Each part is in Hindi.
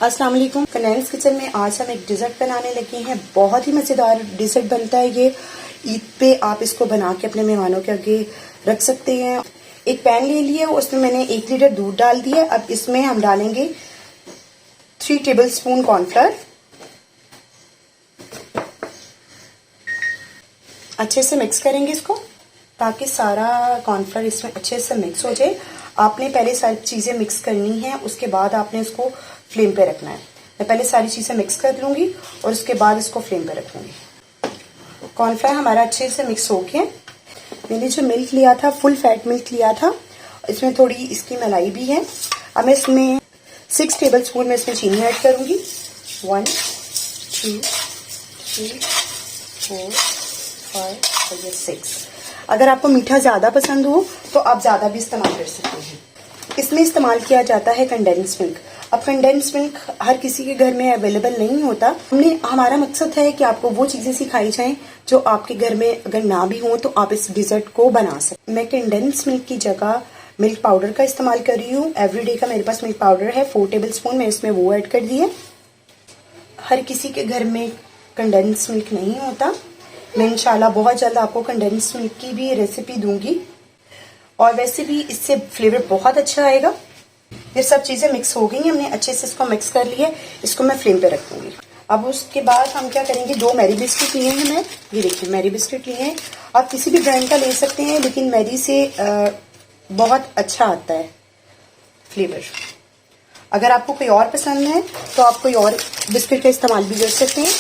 अस्सलाम वालेकुम। कनैल्स किचन में आज हम एक डिज़र्ट बनाने लगे हैं। बहुत ही मज़ेदार डिज़र्ट बनता है ये। ईद पे आप इसको बना के अपने मेहमानों के आगे रख सकते हैं। एक पैन ले लिया, उसमें मैंने 1 लीटर दूध डाल दिया। अब इसमें हम डालेंगे 3 टेबलस्पून कॉर्नफ्लोर। अच्छे से मिक्स करेंगे इसको ताकि सारा कॉर्नफ्लोर इसमें अच्छे से मिक्स हो जाए। आपने पहले सारी चीज़ें मिक्स करनी है, उसके बाद आपने इसको फ्लेम पे रखना है। मैं पहले सारी चीज़ें मिक्स कर लूँगी और उसके बाद इसको फ्लेम पे रखूँगी। कॉर्नफ्लोर हमारा अच्छे से मिक्स हो गया। मैंने जो मिल्क लिया था, फुल फैट मिल्क लिया था, इसमें थोड़ी इसकी मलाई भी है। अब मैं इसमें 6 टेबलस्पून में इसमें चीनी ऐड करूँगी। 1 2 3 4 5 और 6। अगर आपको मीठा ज़्यादा पसंद हो तो आप ज़्यादा भी इस्तेमाल कर सकते हैं। इसमें इस्तेमाल किया जाता है कंडेंस मिल्क। अब कंडेंस मिल्क हर किसी के घर में अवेलेबल नहीं होता। हमारा मकसद है कि आपको वो चीज़ें सिखाई जाएं जो आपके घर में अगर ना भी हो तो आप इस डिज़र्ट को बना सकते। मैं कंडेंस मिल्क की जगह मिल्क पाउडर का इस्तेमाल कर रही हूँ। एवरीडे का मेरे पास मिल्क पाउडर है 4 टेबलस्पून। मैं इसमें वो ऐड कर दिए। हर किसी के घर में कंडेंस मिल्क नहीं होता। मैं इंशाल्लाह बहुत जल्द आपको कंडेंस मिल्क की भी रेसिपी दूंगी और वैसे भी इससे फ्लेवर बहुत अच्छा आएगा। ये सब चीज़ें मिक्स हो गई हैं, हमने अच्छे से इसको मिक्स कर लिया। इसको मैं फ्लेम पे रखूंगी। अब उसके बाद हम क्या करेंगे, 2 मैरी बिस्किट लिए हैं मैं। ये देखिए मैरी बिस्किट लिए हैं। आप किसी भी ब्रांड का ले सकते हैं, लेकिन मैरी से बहुत अच्छा आता है फ्लेवर। अगर आपको कोई और पसंद है तो आप कोई और बिस्किट का इस्तेमाल भी कर सकते हैं।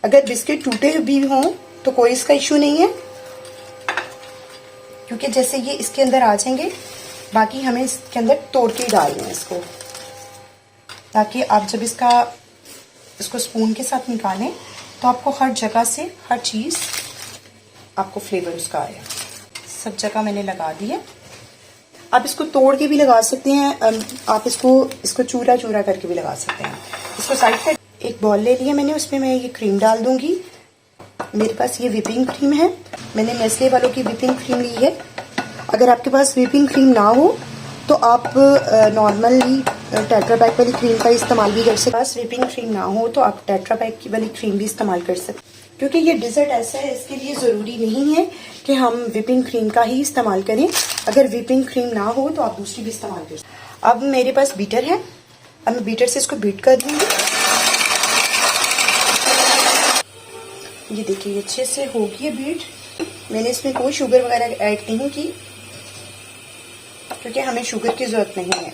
अगर बिस्किट टूटे भी हों तो कोई इसका इश्यू नहीं है, क्योंकि जैसे ये इसके अंदर आ जाएंगे। बाकी हमें इसके अंदर तोड़ के ही डालना है इसको, ताकि आप जब इसको स्पून के साथ निकालें तो आपको हर जगह से हर चीज़ आपको फ्लेवर उसका आए। सब जगह मैंने लगा दिया। आप इसको तोड़ के भी लगा सकते हैं, आप इसको चूरा चूरा करके भी लगा सकते हैं। इसको साइड पे एक बॉल ले लिया मैंने, उसमें मैं ये क्रीम डाल दूंगी। मेरे पास ये व्हिपिंग क्रीम है, मैंने नेस्ले वालों की व्हिपिंग क्रीम ली है। अगर आपके पास व्हिपिंग क्रीम ना हो तो आप नॉर्मली टेट्रा पैक वाली क्रीम का इस्तेमाल भी कर सकते हैं। पास व्हिपिंग क्रीम ना हो तो आप टेट्रा पैक की वाली क्रीम भी इस्तेमाल कर सकते हैं, क्योंकि ये डिज़र्ट ऐसा है, इसके लिए ज़रूरी नहीं है कि हम व्हिपिंग क्रीम का ही इस्तेमाल करें। अगर व्हिपिंग क्रीम ना हो तो आप दूसरी भी इस्तेमाल कर सकते हैं। अब मेरे पास बीटर है, अब मैं बीटर से इसको बीट कर दूँगी। ये देखिए अच्छे से हो गई है बीट। मैंने इसमें कोई शुगर वगैरह ऐड नहीं की, क्योंकि हमें शुगर की जरूरत नहीं है।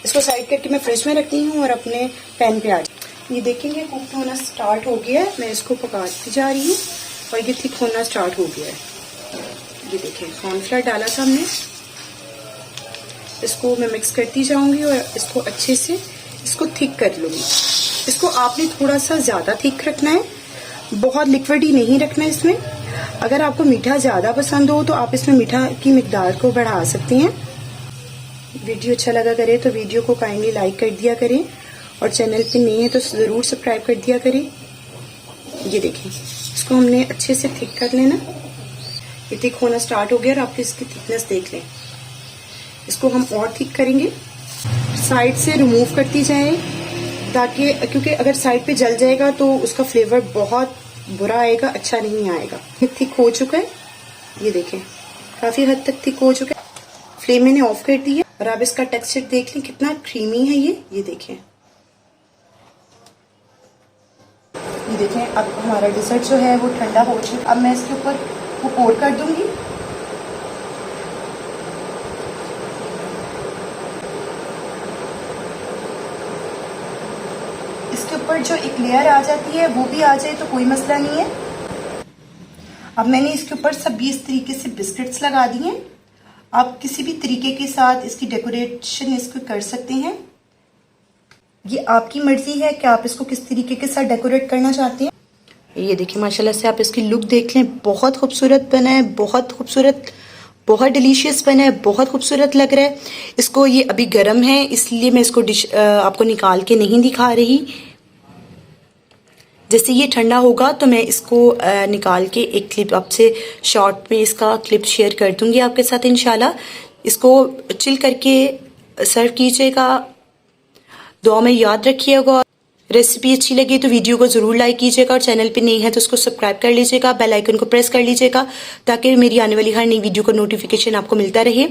इसको साइड करके मैं फ्रिज में रखती हूँ और अपने पैन पे आ जाती। ये देखेंगे कुक होना स्टार्ट हो गया है। मैं इसको पकाती जा रही हूँ और ये थिक होना स्टार्ट हो गया है। ये देखिए कॉर्नफ्लोर डाला था हमने, इसको मैं मिक्स करती जाऊंगी और इसको अच्छे से इसको थिक कर लूंगी। इसको आपने थोड़ा सा ज्यादा थिक रखना है, बहुत लिक्विड ही नहीं रखना है इसमें। अगर आपको मीठा ज़्यादा पसंद हो तो आप इसमें मीठा की मिकदार को बढ़ा सकते हैं। वीडियो अच्छा लगा करे तो वीडियो को काइंडली लाइक कर दिया करें और चैनल पे नए हैं तो ज़रूर सब्सक्राइब कर दिया करें। ये देखें इसको हमने अच्छे से थिक कर लेना। ये थिक होना स्टार्ट हो गया और आप इसकी थिकनेस देख लें। इसको हम और थिक करेंगे, साइड से रिमूव करती जाए, ताकि क्योंकि अगर साइड पे जल जाएगा तो उसका फ्लेवर बहुत बुरा आएगा, अच्छा नहीं आएगा। थिक हो चुका है, ये देखें काफी हद तक थिक हो चुका है। फ्लेम मैंने ऑफ कर दी है और आप इसका टेक्सचर देख लें कितना क्रीमी है ये देखें। ये देखें अब हमारा डिज़र्ट जो है वो ठंडा हो चुका। अब मैं इसके ऊपर वो पोर कर दूंगी। इसके ऊपर जो एक लेयर आ जाती है वो भी आ जाए तो कोई मसला नहीं है। अब मैंने इसके ऊपर सब 20 तरीके से बिस्किट्स लगा दिए हैं। आप किसी भी तरीके के साथ इसकी डेकोरेशन इसको कर सकते हैं। ये आपकी मर्जी है कि आप इसको किस तरीके के साथ डेकोरेट करना चाहते हैं। ये देखिए माशाल्लाह से आप इसकी लुक देख लें, बहुत खूबसूरत बना है, बहुत खूबसूरत, बहुत डिलीशियस बना है, बहुत खूबसूरत लग रहा है। इसको ये अभी गर्म है इसलिए मैं इसको आपको निकाल के नहीं दिखा रही। जैसे ये ठंडा होगा तो मैं इसको निकाल के एक क्लिप आपसे शॉर्ट में इसका क्लिप शेयर कर दूंगी आपके साथ इंशाल्लाह। इसको चिल करके सर्व कीजिएगा। दुआ में याद रखिएगा। रेसिपी अच्छी लगी तो वीडियो को जरूर लाइक कीजिएगा और चैनल पे नए हैं तो उसको सब्सक्राइब कर लीजिएगा, बेल आइकन को प्रेस कर लीजिएगा ताकि मेरी आने वाली हर नई वीडियो का नोटिफिकेशन आपको मिलता रहे।